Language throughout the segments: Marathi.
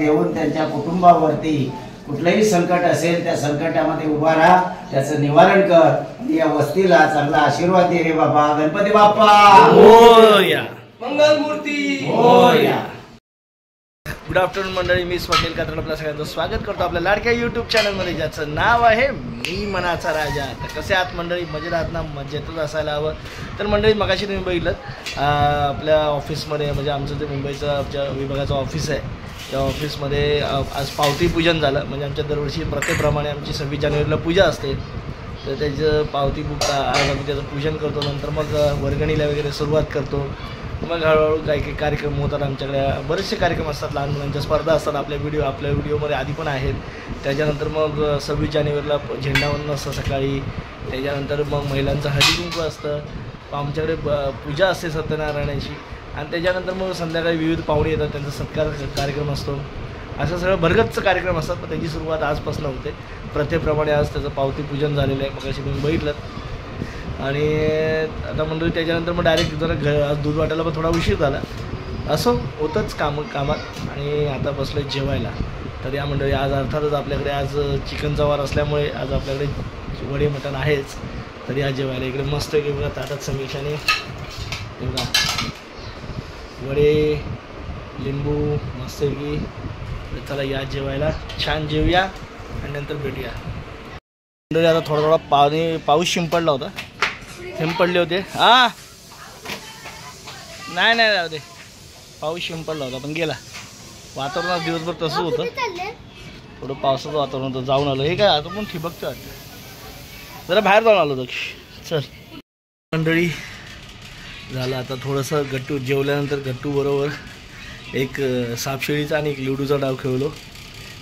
येऊन त्यांच्या कुटुंबावरती कुठलंही संकट असेल त्या संकटामध्ये उभा राहा, त्याचं निवारण कर, या वस्तीला चांगला आशीर्वाद दे रे बाबा. गणपती बाप्पा मोरया, मंगलमूर्ती मोरया. गुड आफ्टरनून मंडळी, मी स्वप्नील कात्रड आपल्या सगळ्यांचं स्वागत करतो आपल्या लाडक्या यूट्यूब चॅनलमध्ये, ज्याचं नाव आहे मी मनाचा राजा. तर कसे आहात मंडळी? मजेत आहात ना? मजेतच असायला हवं. तर मंडळी, मगाशी तुम्ही बघितलं आपल्या ऑफिसमध्ये, म्हणजे आमचं जे मुंबईचं आमच्या विभागाचं ऑफिस आहे, त्या ऑफिसमध्ये आज पावती पूजन झालं. म्हणजे आमच्या दरवर्षी प्रथेप्रमाणे आमची 26 जानेवारीला पूजा असते, तर त्याचं पावती बुक आज आम्ही त्याचं पूजन करतो. नंतर मग वर्गणीला वगैरे सुरुवात करतो. मग हळूहळू काही काही कार्यक्रम होतात आमच्याकडे. बरेचसे कार्यक्रम असतात, लहान मुलांच्या स्पर्धा असतात. आपल्या व्हिडिओमध्ये आधी पण आहेत. त्याच्यानंतर मग 26 जानेवारीला झेंडावंदन असतं सकाळी. त्याच्यानंतर मग महिलांचं हळदीकुंकू असतं. आमच्याकडे पूजा असते सत्यनारायणाची. आणि त्याच्यानंतर मग संध्याकाळी विविध पाहुणे येतात, त्यांचा सत्कार कार्यक्रम असतो. असं सगळं भरगतचं कार्यक्रम असतात. पण त्याची सुरुवात आजपासून होते. प्रथेप्रमाणे आज त्याचं पावती पूजन झालेलं आहे, मग अशी तुम्ही बघितलं. आणि आता मंडळी त्याच्यानंतर मग डायरेक्ट जरा आज दूध वाटायला पण थोडा उशीर झाला. असं होतंच कामात. आणि आता बसलो जेवायला. तर या मंडळी आज अर्थातच आपल्याकडे आज चिकनचा वार असल्यामुळे आज आपल्याकडे वडे मटण आहेच. तर या जेवायला इकडे मस्त की बघा ताटात समीक्षाने बघा वडे, लिंबू मस्त की. चला या जेवायला, छान जेवूया आणि नंतर भेटूया. मंडळी आता थोडा पाऊस शिंपडला होता, थेंब पडले होते. नाही राहू दे, पाऊस शिंपडला होता पण गेला. वातावरणात दिवसभर तसंच होतं, थोडं पावसाचं वातावरण होतं. जाऊन आलो. हे काय आता पण ठिबकचं वाटतं, जरा बाहेर जाऊन आलो. चल मंडळी, झालं आता थोडंसं गट्टू जेवल्यानंतर गट्टू बरोबर एक सापशिडीचा आणि एक लुडूचा डाव खेळलो.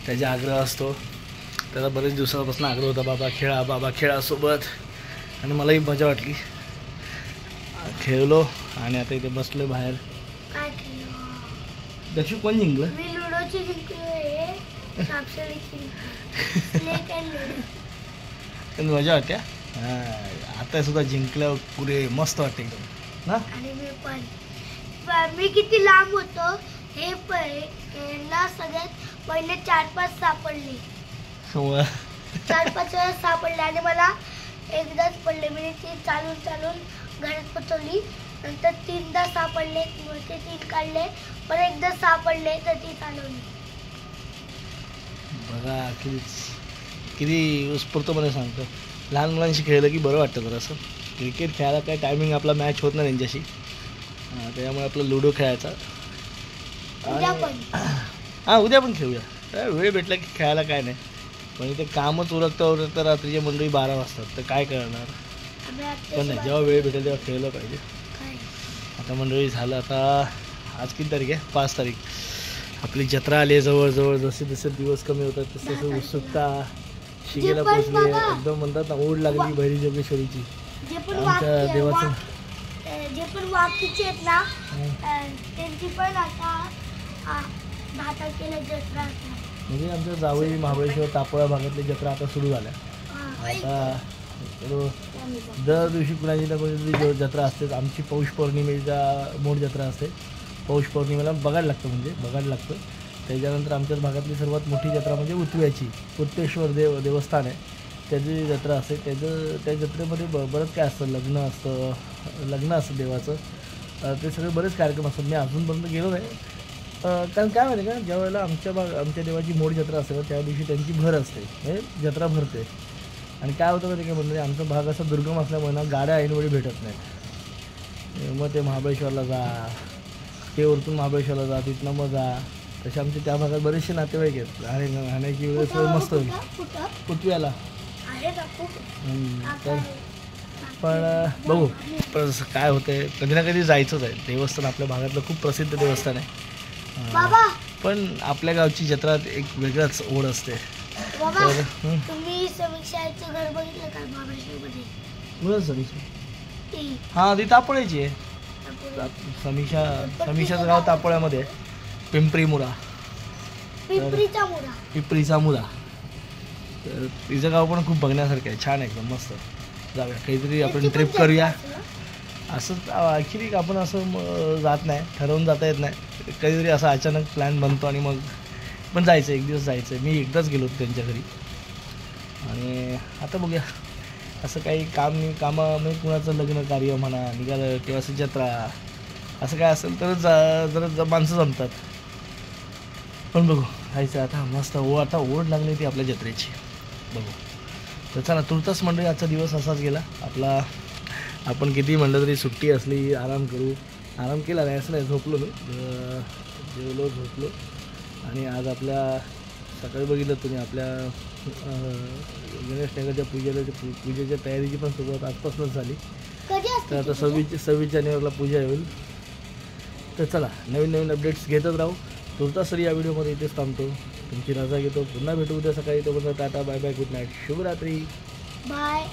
त्याचा आग्रह असतो, त्याला बरेच दिवसापासून आग्रह होता, बाबा खेळा सोबत. आणि मलाही मजा वाटली, खेळलो. आणि आता इथे बसलो बाहेर. दक्षू कोण जिंकलं? मजा वाटते. आता सुद्धा जिंकलं पुरे मस्त वाटते एकदम ना. मी किती लांब होतो हे ना, सगळ्यात पहिले 4-5 सापडले. 4-5 वेळा सापडले आणि मला एकदाच पडले. मी ती चालून घरात पोचवली. नंतर 3दा सापडले, ते 3 काढले. पण एकदा सापडले तर ती चालवली. बघा किती उत्स्फूर्तपणे सांगतो. लहान मुलांशी खेळलं की बरं वाटतं जरासं. क्रिकेट खेळायला काय टायमिंग आपला मॅच होत नाही त्यांच्याशी, त्यामुळे आपलं लुडो खेळायचा. उद्या पण खेळूया. वेळ भेटला की खेळायला काय नाही. पण इथे कामच उरकतं रात्रीचे मंडळी 12 वाजतात, तर काय करणार. पण नाही, जेव्हा वेळ भेटेल तेव्हा खेळलं पाहिजे. आता मंडळी झालं, आता आज किती तारीख आहे? 5 तारीख. आपली जत्रा आली आहे जवळ. जसे जसे दिवस कमी होतात तसे तसे उत्सुकता शिगेला पोचली. एकदम म्हणतात ना, ओढ लागली भैरी जोगेश्वरीची. आमच्या देवाचं जे पण वाकीचे आहेत ना, त्यांची पण आता 10 तारखेला जत्रा असणार. म्हणजे आमच्या जावळी महाबळेश्वर तापोळा भागातली जत्रा आता सुरू झाल्या. आता दर दिवशी कुणाची ना कोणती जत्रा असतेच. आमची पौष पौर्णिमेचा मोठ जत्रा असते. पौष पौर्णिमेला बघायला लागतं. त्याच्यानंतर आमच्याच भागातली सर्वात मोठी जत्रा म्हणजे उतव्याची, उत्तेश्वर देवस्थान आहे, त्याची जत्रा असते. त्या जत्रेमध्ये बरंच काय असतं. लग्न असतं देवाचं. ते सगळे बरेच कार्यक्रम असतात. मी अजूनपर्यंत गेलो नाही, कारण काय माहिती का, ज्या वेळेला आमच्या देवाची मोठी जत्रा असते त्या दिवशी त्यांची भर असते, म्हणजे जत्रा भरते. आणि काय होतं माहिती का, म्हणजे आमचा भाग असा दुर्गम असल्यामुळे ना गाड्या ऐनवेळी भेटत नाहीत. मग ते महाबळेश्वरला जा, ते वरतून महाबळेश्वरला जा, तिथनं मग जा. तसे आमचे त्या भागात बरेचसे नातेवाईक आहेत. राहण्याची वेळ सोय मस्त होईल पुतव्याला. पण बघू, पण काय होतंय, कधी ना कधी जायचंच आहे. देवस्थान आपल्या भागातलं खूप प्रसिद्ध देवस्थान आहे. पण आपल्या गावची जत्रा एक वेगळाच ओढ असते. तुम्ही समीक्षाचं घर बघितलं का महाबळेश्वरमध्ये? हां, ती तापोळ्याची आहे. समीक्षाचं गाव तापोळ्यामध्ये आहे. पिंपरीचा मुरा. तर तिचं गाव पण खूप बघण्यासारखं आहे, छान आहे एकदम मस्त. जाऊया काहीतरी आपण ट्रिप करूया. असंच ॲक्च्युली आपण असं जात नाही, ठरवून जाता येत नाही. कधीतरी असा अचानक प्लॅन बनतो आणि मग पण जायचं, एक दिवस जायचं. मी एकदाच गेलो होतो त्यांच्या घरी. आणि आता बघूया, असं काही कामामध्ये कुणाचं लग्न कार्य म्हणा निघालं किंवा असं जत्रा असं काय असेल तर जरा माणसं जमतात. पण बघू जायचं आता. मस्त आता ओढ लागली ती आपल्या जत्रेची. बघू. तर चला, तुर्तास मंडळी आजचा दिवस असाच गेला आपला. आपण किती म्हणलं तरी सुट्टी असली आराम करू. आराम केला नाही असं नाही, झोपलो मी, जेवलो झोपलो. आणि आज आपल्या सकाळी बघितलं तुम्ही आपल्या गणेश नगरच्या पूजेच्या तयारीची पण सुरुवात आजपासूनच झाली. तर आता 26 जानेवारीला पूजा होईल. तर चला, नवीन अपडेट्स घेतच राहू. तुर्तास या व्हिडिओमध्ये इथेच थांबतो. तुमची रजा घेतो. पुन्हा भेटू उद्या सकाळी. तोपर्यंत tata, bye bye, good night, शुभरात्री, बाय.